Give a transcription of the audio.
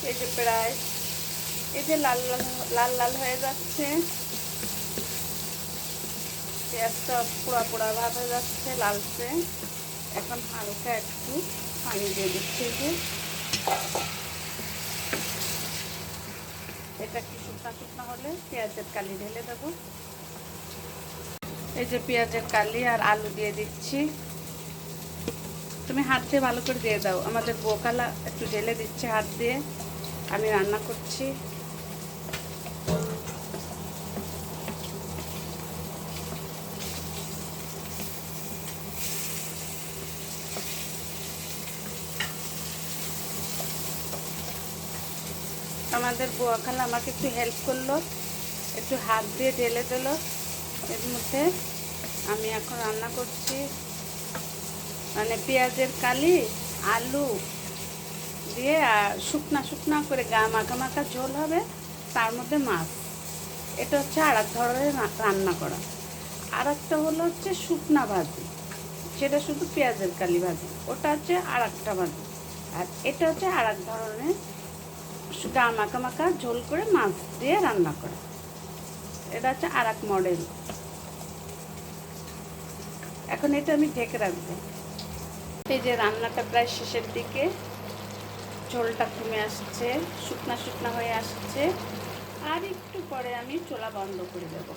এই যে প্রায় এই যে লাল লাল লাল লাল হয়ে যাচ্ছে, পেঁয়াজটা পোড়া পোড়া ভাব হয়ে যাচ্ছে, লালচে। এখন হালকা একটু পানি দিয়ে দিচ্ছি। যে এটা একটু শুকনা শুকনো হলে পেঁয়াজের কালি ঢেলে দেবো। এই যে পেঁয়াজের কালি আর আলু দিয়ে দিচ্ছি। তুমি হাত দিয়ে ভালো করে দিয়ে দাও, আমাদের বোকালা একটু ঢেলে দিচ্ছে হাত দিয়ে। আমি রান্না করছি। আমাদের বোয়াখালা আমাকে একটু হেল্প করলো, একটু হাত দিয়ে ঢেলে দিল এর মধ্যে। আমি এখন রান্না করছি, মানে পেঁয়াজের কালি আলু দিয়ে আর শুকনা শুকনা করে গা মাখা মাখা ঝোল হবে, তার মধ্যে মাছ। এটা হচ্ছে আর এক ধরনের রান্না করা। আর একটা হলো হচ্ছে শুকনা ভাজি, সেটা শুধু পেঁয়াজের কালি ভাজি, ওটা হচ্ছে আর একটা ভাজি। আর এটা হচ্ছে আর এক ধরনের গা মাখা মাখা ঝোল করে মাছ দিয়ে রান্না করা। এটা হচ্ছে আর এক মডেল। এখন এটা আমি ঢেকে রাখবো। এই যে রান্নাটা প্রায় শেষের দিকে, ঝোলটা কমে আসছে, শুকনা শুকনা হয়ে আসছে। আর একটু পরে আমি চুলা বন্ধ করে দেবো।